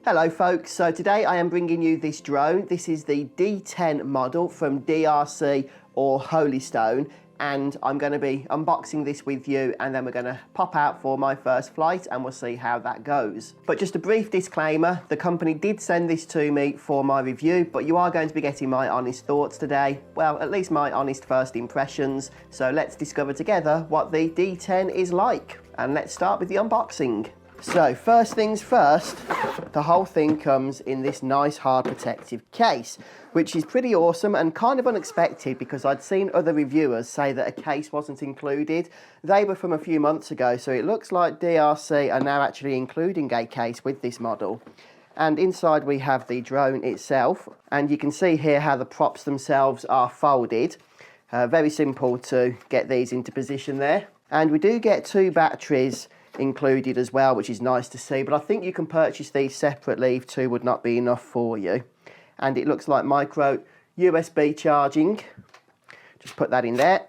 Hello folks, so today I am bringing you this drone. This is the D10 model from DEERC or Holystone, and I'm going to be unboxing this with you, and then we're going to pop out for my first flight and we'll see how that goes. But just a brief disclaimer, the company did send this to me for my review, but you are going to be getting my honest thoughts today. Well, at least my honest first impressions. So let's discover together what the D10 is like, and let's start with the unboxing. So first things first, the whole thing comes in this nice hard protective case, which is pretty awesome and kind of unexpected because I'd seen other reviewers say that a case wasn't included. They were from a few months ago, so it looks like DEERC are now actually including a case with this model. And inside we have the drone itself, and you can see here how the props themselves are folded. Very simple to get these into position there. And we do get two batteries included as well, which is nice to see, but I think you can purchase these separately if two would not be enough for you. And it looks like micro USB charging. Just put that in there.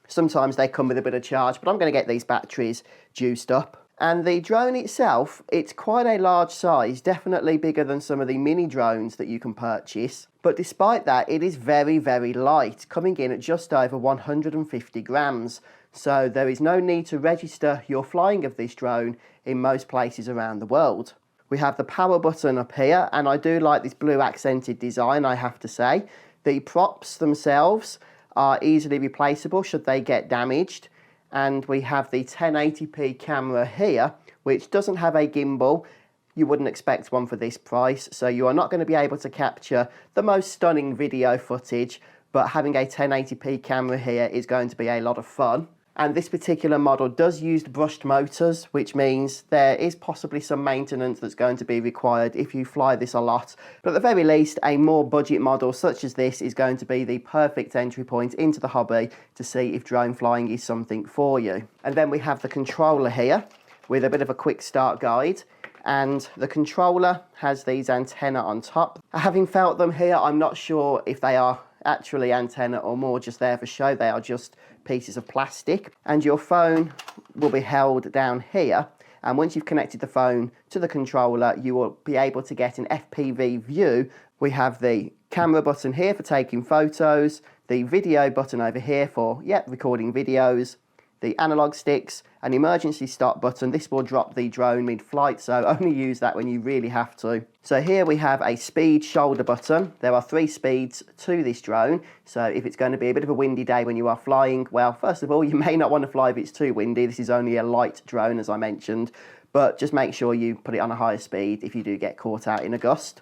Sometimes they come with a bit of charge, but I'm going to get these batteries juiced up. And the drone itself, it's quite a large size, definitely bigger than some of the mini drones that you can purchase. But despite that, it is very, very light, coming in at just over 150 grams. So there is no need to register your flying of this drone in most places around the world. We have the power button up here, and I do like this blue accented design, I have to say. The props themselves are easily replaceable should they get damaged. And we have the 1080p camera here, which doesn't have a gimbal. You wouldn't expect one for this price, so you are not going to be able to capture the most stunning video footage, but having a 1080p camera here is going to be a lot of fun. And this particular model does use brushed motors, which means there is possibly some maintenance that's going to be required if you fly this a lot. But at the very least, a more budget model such as this is going to be the perfect entry point into the hobby to see if drone flying is something for you. And then we have the controller here with a bit of a quick start guide. And the controller has these antennae on top. Having felt them here, I'm not sure if they are actually antenna or more just there for show. They are just pieces of plastic, and your phone will be held down here, and once you've connected the phone to the controller you will be able to get an Fpv View. We have the camera button here for taking photos, the video button over here for recording videos, the analog sticks, an emergency stop button. This will drop the drone mid-flight, so only use that when you really have to. So here we have a speed shoulder button. There are 3 speeds to this drone, so if it's going to be a bit of a windy day when you are flying, well, first of all, you may not want to fly if it's too windy. This is only a light drone, as I mentioned, but just make sure you put it on a higher speed if you do get caught out in a gust.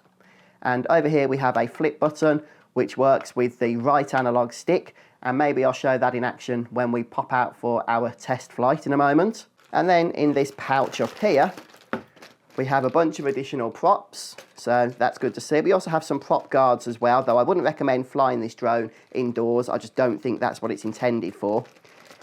And over here we have a flip button, which works with the right analog stick, and maybe I'll show that in action when we pop out for our test flight in a moment. And then in this pouch up here, we have a bunch of additional props, so that's good to see. We also have some prop guards as well, though I wouldn't recommend flying this drone indoors. I just don't think that's what it's intended for.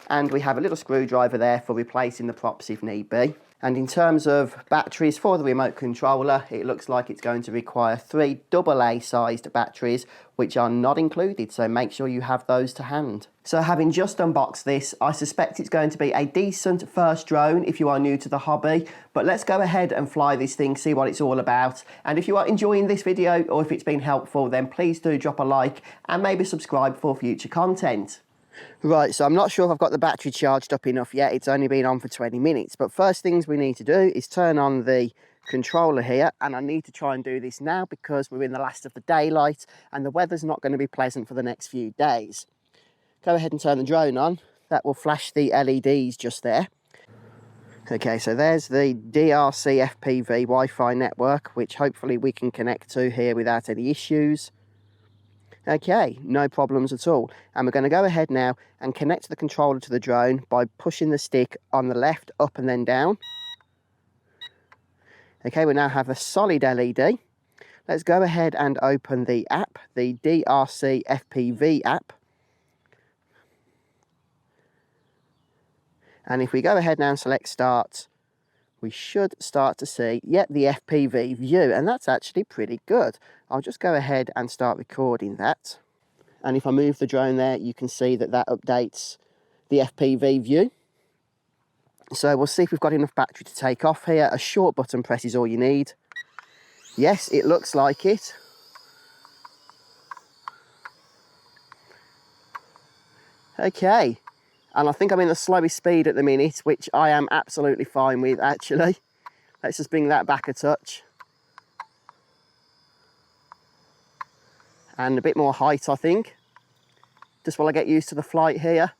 And we have a little screwdriver there for replacing the props if need be. And in terms of batteries for the remote controller, it looks like it's going to require 3 AA sized batteries, which are not included, so make sure you have those to hand. So having just unboxed this, I suspect it's going to be a decent first drone if you are new to the hobby, but let's go ahead and fly this thing, see what it's all about. And if you are enjoying this video, or if it's been helpful, then please do drop a like and maybe subscribe for future content. Right, so I'm not sure if I've got the battery charged up enough yet. It's only been on for 20 minutes. But first things we need to do is turn on the controller here. And I need to try and do this now because we're in the last of the daylight and the weather's not going to be pleasant for the next few days. Go ahead and turn the drone on. That will flash the LEDs just there. Okay, so there's the DEERC FPV Wi-Fi network, which hopefully we can connect to here without any issues. Okay, no problems at all. And we're going to go ahead now and connect the controller to the drone by pushing the stick on the left, up and then down. Okay, we now have a solid LED. Let's go ahead and open the app, the DEERC FPV app. And if we go ahead now and select start, we should start to see, the FPV View, and that's actually pretty good. I'll just go ahead and start recording that. And if I move the drone there, you can see that that updates the FPV View. So we'll see if we've got enough battery to take off here. A short button press is all you need. Yes, it looks like it. Okay, and I think I'm in the slowest speed at the minute, which I am absolutely fine with actually. Let's just bring that back a touch. And a bit more height, I think. Just while I get used to the flight here.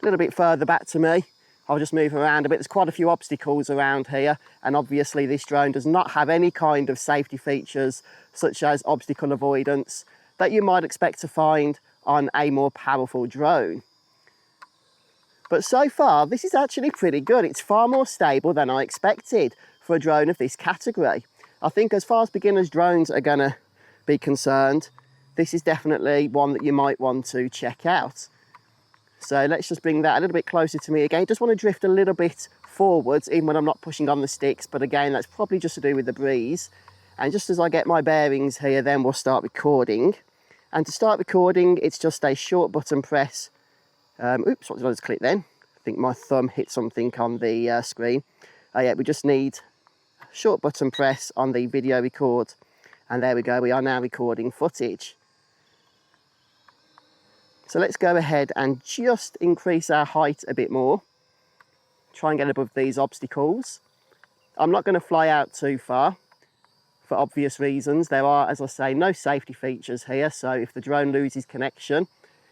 A little bit further back to me. I'll just move around a bit. There's quite a few obstacles around here, and obviously this drone does not have any kind of safety features such as obstacle avoidance that you might expect to find on a more powerful drone. But so far, this is actually pretty good. It's far more stable than I expected for a drone of this category. I think as far as beginners drones are gonna be concerned, this is definitely one that you might want to check out. So let's just bring that a little bit closer to me again. Just want to drift a little bit forwards, even when I'm not pushing on the sticks, but again, that's probably just to do with the breeze. And just as I get my bearings here, then we'll start recording. And to start recording, it's just a short button press. Oops, what did I just click then? I think my thumb hit something on the screen. Yeah, we just need a short button press on the video record. And there we go, we are now recording footage. So let's go ahead and just increase our height a bit more. Try and get above these obstacles. I'm not going to fly out too far for obvious reasons. There are, as I say, no safety features here. So if the drone loses connection,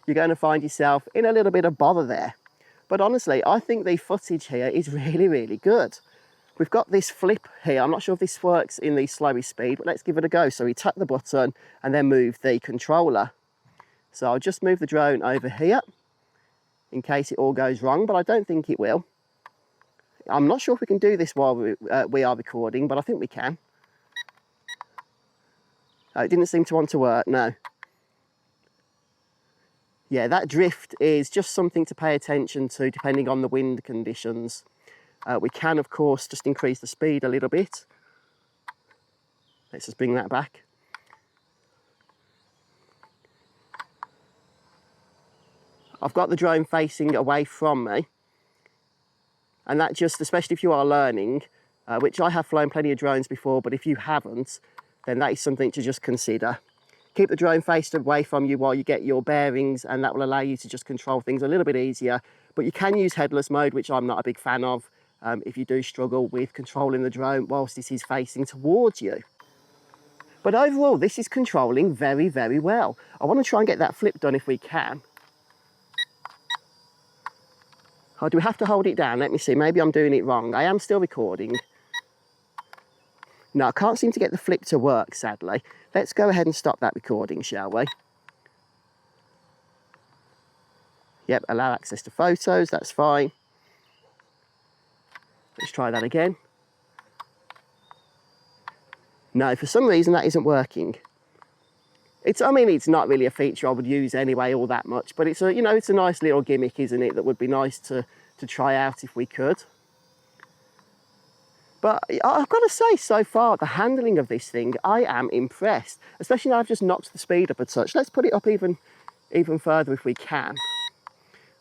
you're going to find yourself in a little bit of bother there. But honestly, I think the footage here is really, really good. We've got this flip here. I'm not sure if this works in the slowest speed, but let's give it a go. So we tap the button and then move the controller. So I'll just move the drone over here in case it all goes wrong, but I don't think it will. I'm not sure if we can do this while we are recording, but I think we can. Oh, it didn't seem to want to work, no. Yeah, that drift is just something to pay attention to depending on the wind conditions. We can, of course, just increase the speed a little bit. Let's just bring that back. I've got the drone facing away from me, and that just, especially if you are learning, which I have flown plenty of drones before, but if you haven't, then that is something to just consider. Keep the drone faced away from you while you get your bearings, and that will allow you to just control things a little bit easier. But you can use headless mode, which I'm not a big fan of, if you do struggle with controlling the drone whilst it is facing towards you. But overall, this is controlling very, very well. I want to try and get that flip done if we can. Oh, do we have to hold it down? Let me see, maybe I'm doing it wrong. I am still recording. No, I can't seem to get the flip to work, sadly. Let's go ahead and stop that recording, shall we? Yep, allow access to photos, that's fine. Let's try that again. No, for some reason that isn't working. I mean, it's not really a feature I would use anyway all that much, but it's a, it's a nice little gimmick, isn't it, that would be nice to try out if we could. But I've got to say, so far, the handling of this thing, I am impressed. Especially now I've just knocked the speed up a touch. Let's put it up even further if we can.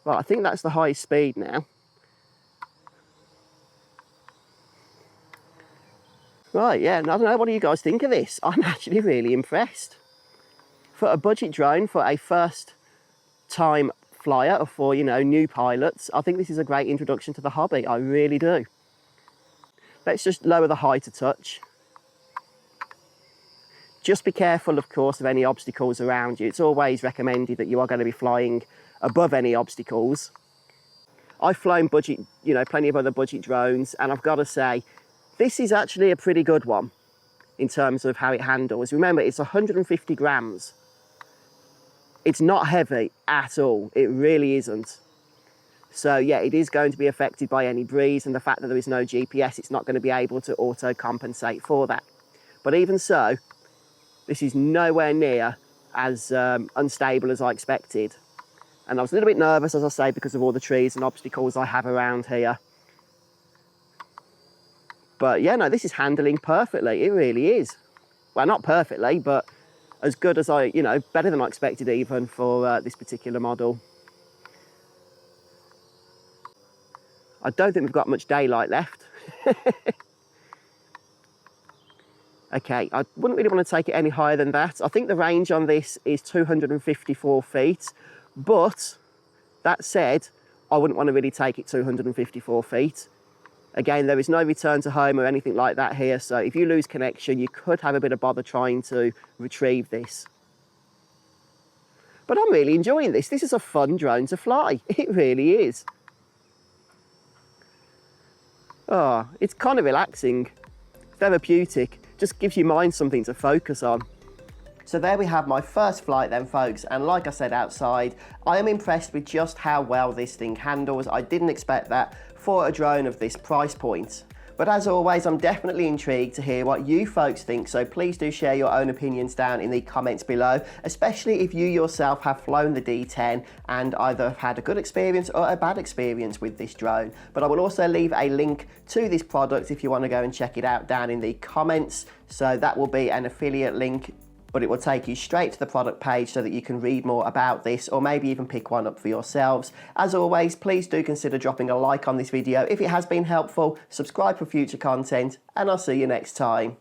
Right, I think that's the highest speed now. Right, yeah, I don't know, what do you guys think of this? I'm actually really impressed. For a budget drone, for a first time flyer, or for, new pilots, I think this is a great introduction to the hobby. I really do. Let's just lower the height a touch. Just be careful, of course, of any obstacles around you. It's always recommended that you are going to be flying above any obstacles. I've flown budget, plenty of other budget drones, and I've got to say, this is actually a pretty good one in terms of how it handles. Remember, it's 150 grams. It's not heavy at all. It really isn't. So yeah, it is going to be affected by any breeze, and the fact that there is no GPS, it's not going to be able to auto-compensate for that. But even so, this is nowhere near as unstable as I expected. And I was a little bit nervous, as I say, because of all the trees and obstacles I have around here. But yeah, no, this is handling perfectly. It really is. Well, not perfectly, but as good as better than I expected even for this particular model. I don't think we've got much daylight left. Okay, I wouldn't really want to take it any higher than that. I think the range on this is 254 feet, but that said, I wouldn't want to really take it 254 feet. Again, there is no return to home or anything like that here, so if you lose connection, you could have a bit of bother trying to retrieve this. But I'm really enjoying this. This is a fun drone to fly. It really is. Oh, it's kind of relaxing, therapeutic. Just gives your mind something to focus on. So there we have my first flight then, folks, and like I said outside, I am impressed with just how well this thing handles. I didn't expect that for a drone of this price point. But as always, I'm definitely intrigued to hear what you folks think, so please do share your own opinions down in the comments below, especially if you yourself have flown the D10 and either had a good experience or a bad experience with this drone. But I will also leave a link to this product if you want to go and check it out down in the comments. So that will be an affiliate link, but it will take you straight to the product page so that you can read more about this or maybe even pick one up for yourselves. As always, please do consider dropping a like on this video if it has been helpful, subscribe for future content, and I'll see you next time.